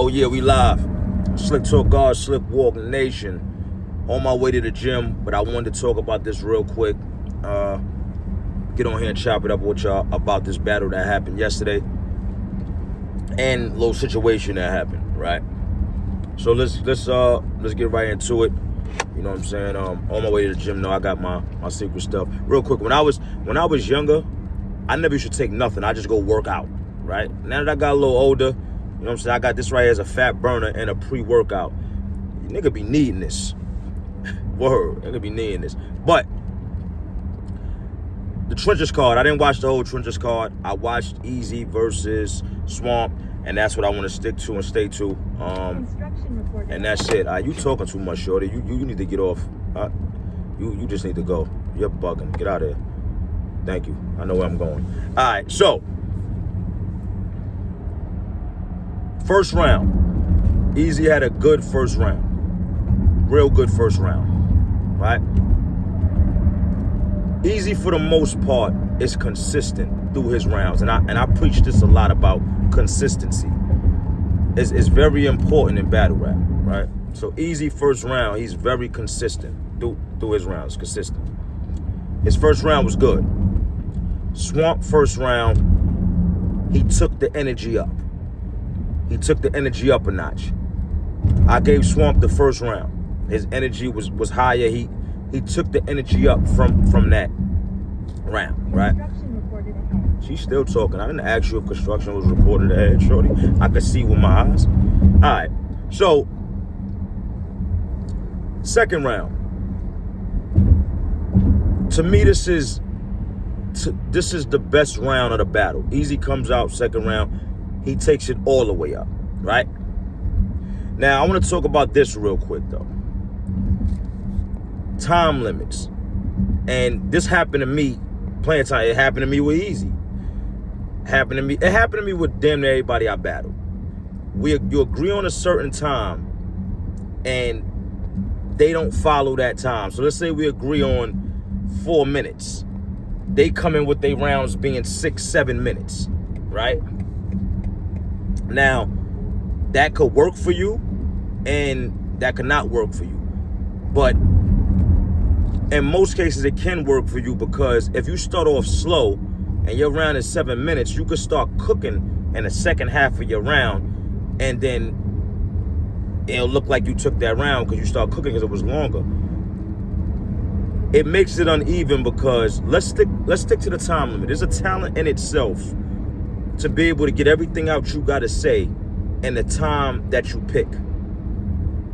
Oh yeah, we live. Slick Talk God, Slick Walk Nation. On my way to the gym, but I wanted to talk about this real quick. Get on here and chop it up with y'all about this battle that happened yesterday and little situation that happened, right? So let's get right into it. You know what I'm saying? On my way to the gym, I got my secret stuff. Real quick, when I was younger, I never used to take nothing. I just go work out, right? Now that I got a little older, you know what I'm saying? I got this right here as a fat burner and a pre-workout. Nigga be needing this. Word, nigga be needing this. But the Trenches card, I didn't watch the whole Trenches card. I watched Eazy versus Swamp, and that's what I want to stick to and stay to. And that's it. You talking too much, shorty. You need to get off. You just need to go. You're bugging. Get out of here. Thank you. I know where I'm going. All right, so first round. Eazy had a good first round. Real good first round, right? Eazy, for the most part, is consistent through his rounds. And I preach this a lot about consistency. It's very important in battle rap, right? So Eazy first round, he's very consistent through his rounds, consistent. His first round was good. Swamp first round, he took the energy up. He took the energy up a notch. I gave Swamp the first round. His energy was higher. He took the energy up from that round, right? She's still talking. I didn't ask you if construction was reported ahead, shorty. I could see with my eyes. All right. So, second round. To me, this is the best round of the battle. Eazy comes out second round. He takes it all the way up, right? Now, I want to talk about this real quick, though. Time limits. And this happened to me playing time. It happened to me with Eazy. It happened to me with damn near everybody I battled. You agree on a certain time and they don't follow that time. So let's say we agree on 4 minutes. They come in with their rounds being 6-7 minutes, right? Now, that could work for you and that could not work for you. But in most cases, it can work for you because if you start off slow and your round is 7 minutes, you could start cooking in the second half of your round, and then it'll look like you took that round because you start cooking because it was longer. It makes it uneven because let's stick to the time limit. There's a talent in itself to be able to get everything out you got to say in the time that you pick.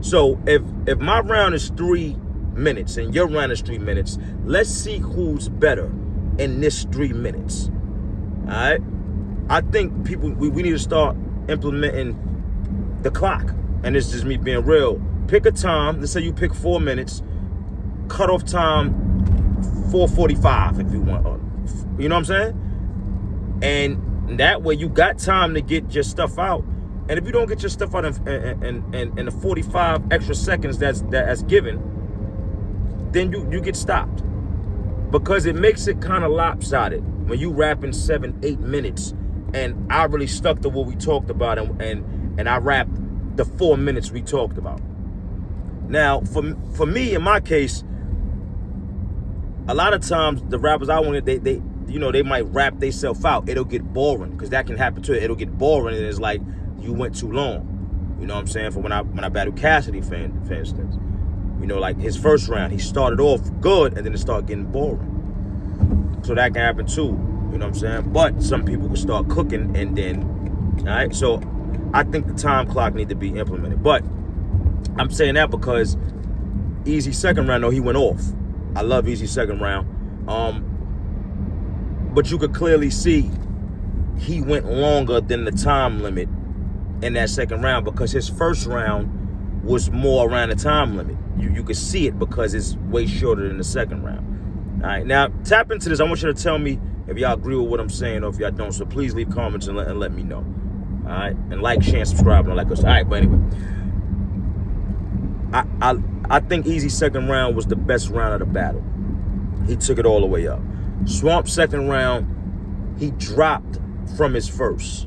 So if my round is 3 minutes and your round is 3 minutes, let's see who's better in this 3 minutes. All right? I think we need to start implementing the clock. And this is just me being real. Pick a time. Let's say you pick 4 minutes. Cut off time 4:45 if you want. You know what I'm saying? And that way you got time to get your stuff out. And if you don't get your stuff out in the 45 extra seconds that's given, then you get stopped. Because it makes it kind of lopsided when you rap in 7-8 minutes. And I really stuck to what we talked about and I rapped the 4 minutes we talked about. Now, for me, in my case, a lot of times the rappers I wanted, they might rap themselves out. It'll get boring because that can happen too. It'll get boring and it's like you went too long. You know what I'm saying? For when I battled Cassidy, for instance, like his first round, he started off good and then it started getting boring. So that can happen too. You know what I'm saying? But some people can start cooking and then, all right. So I think the time clock need to be implemented. But I'm saying that because Eazy second round, he went off. I love Eazy second round. But you could clearly see he went longer than the time limit in that second round because his first round was more around the time limit. You could see it because it's way shorter than the second round. All right, now tap into this. I want you to tell me if y'all agree with what I'm saying or if y'all don't. So please leave comments and let me know. All right, and like, share, and subscribe and all that good stuff. All right, but anyway, I think Eazy second round was the best round of the battle. He took it all the way up. Swamp second round, he dropped from his first.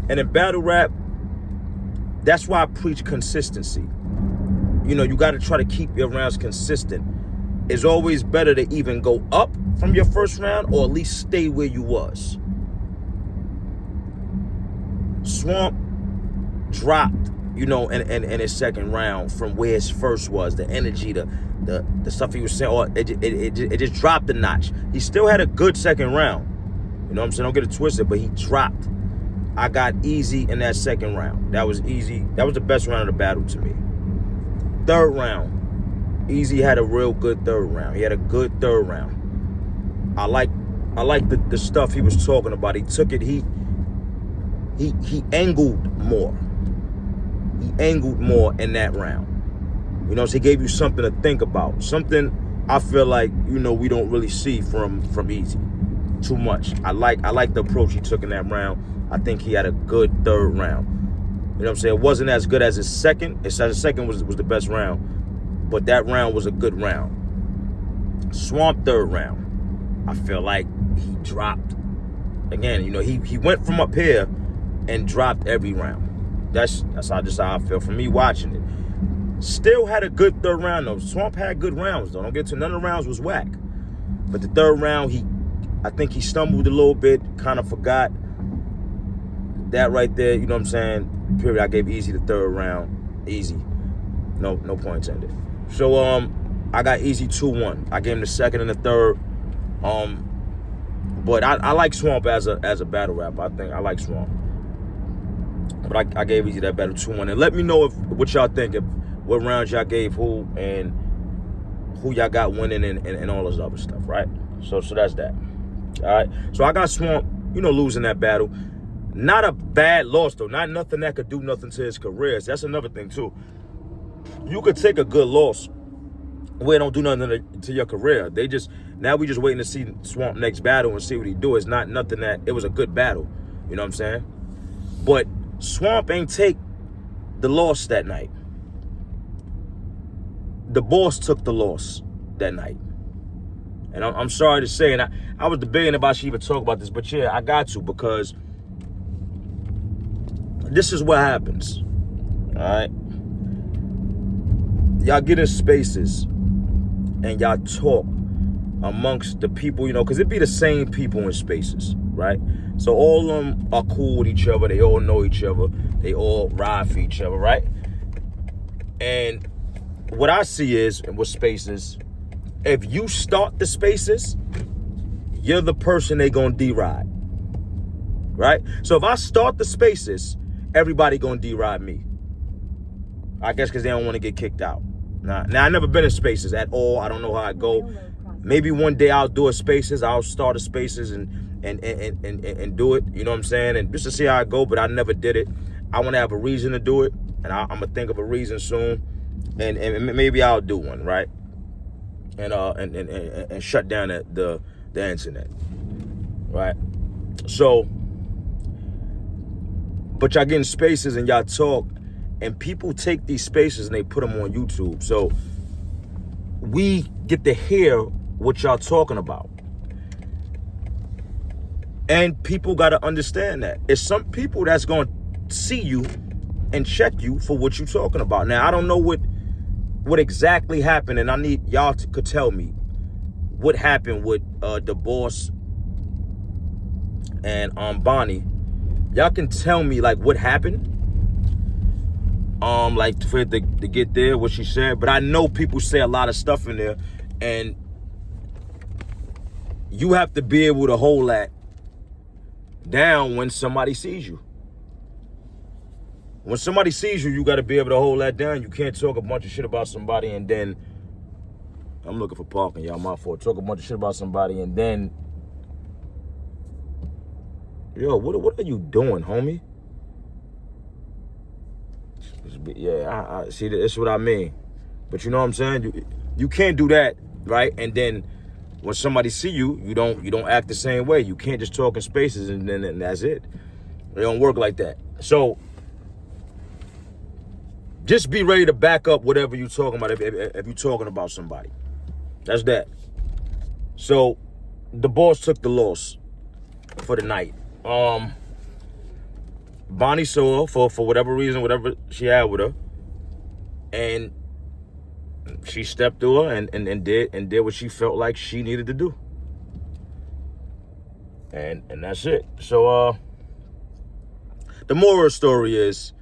And in battle rap, That's why I preach consistency. You know, you got to try to keep your rounds consistent. It's always better to even go up from your first round or at least stay where you was. Swamp dropped, you know, in his second round from where his first was. The energy, the stuff he was saying, it just dropped a notch. He still had a good second round. You know what I'm saying? Don't get it twisted, but he dropped. I got Eazy in that second round. That was Eazy. That was the best round of the battle to me. Third round, Eazy had a real good third round. He had a good third round. I like the stuff he was talking about. He took it. He angled more. He angled more in that round. You know, so he gave you something to think about. Something I feel like, you know, we don't really see from Eazy too much. I like the approach he took in that round. I think he had a good third round. You know what I'm saying? It wasn't as good as his second. His second was the best round, but that round was a good round. Swamp third round, I feel like he dropped. Again, you know, he went from up here and dropped every round. That's how I feel from me watching it. Still had a good third round though. Swamp had good rounds though. Don't get to none of the rounds was whack. But the third round, I think he stumbled a little bit, kind of forgot. That right there, you know what I'm saying? Period. I gave Eazy the third round. Easy. No pun intended. So I got Eazy 2-1. I gave him the second and the third. But I like Swamp as a battle rapper. I think I like Swamp. But I gave Eazy that battle 2-1. And let me know what y'all think, what rounds y'all gave who, and who y'all got winning and all this other stuff, right? So that's that. All right. So I got Swamp, you know, losing that battle. Not a bad loss, though. Not nothing that could do nothing to his career. That's another thing, too. You could take a good loss where it don't do nothing to your career. Now we just waiting to see Swamp next battle and see what he do. It's not nothing that, it was a good battle. You know what I'm saying? But Swamp ain't take the loss that night. The boss took the loss that night. And I'm sorry to say, and I was debating if I should even talk about this, but yeah, I got to, because this is what happens, all right? Y'all get in spaces and y'all talk amongst the people, you know, because it be the same people in spaces, right? So all of them are cool with each other. They all know each other. They all ride for each other, right? And what I see is, with spaces, if you start the spaces, you're the person they gonna deride, right? So if I start the spaces, everybody gonna deride me. I guess because they don't want to get kicked out. Now I never been in spaces at all. I don't know how I go. Maybe one day I'll do a spaces. I'll start a spaces and do it. You know what I'm saying? And just to see how I go. But I never did it. I want to have a reason to do it, and I'm gonna think of a reason soon, and maybe I'll do one, right? And shut down the internet, right? So. But y'all get in spaces and y'all talk, and people take these spaces and they put them on YouTube. So we get to hear what y'all talking about. And people got to understand that. It's some people that's going to see you and check you for what you talking about. Now, I don't know what exactly happened, and I need y'all could tell me what happened with the boss and Bonnie. Y'all can tell me, like, what happened, like, for it to get there, what she said. But I know people say a lot of stuff in there, and you have to be able to hold that down when somebody sees you. When somebody sees you, you got to be able to hold that down. You can't talk a bunch of shit about somebody and then, I'm looking for parking, y'all, my fault. Talk a bunch of shit about somebody and then, yo, what are you doing, homie? Yeah, I see, that's what I mean. But you know what I'm saying? You can't do that, right? And then when somebody see you, you don't act the same way. You can't just talk in spaces and then that's it. It don't work like that. So just be ready to back up whatever you're talking about if you're talking about somebody. That's that. So the boss took the loss for the night. Bonnie saw her for whatever reason, whatever she had with her, and she stepped through her and did what she felt like she needed to do. And that's it. So the moral of the story is,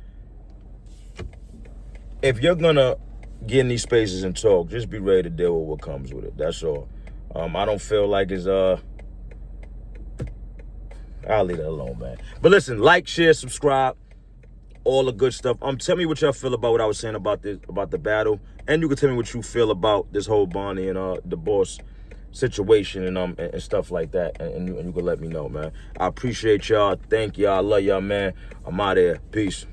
if you're gonna get in these spaces and talk, just be ready to deal with what comes with it. That's all. I don't feel like it's I'll leave that alone, man. But listen, like, share, subscribe, all the good stuff. Tell me what y'all feel about what I was saying about the battle, and you can tell me what you feel about this whole Bonnie and the boss situation and stuff like that, and you can let me know, man. I appreciate y'all. Thank y'all. I love y'all, man. I'm out of here. Peace.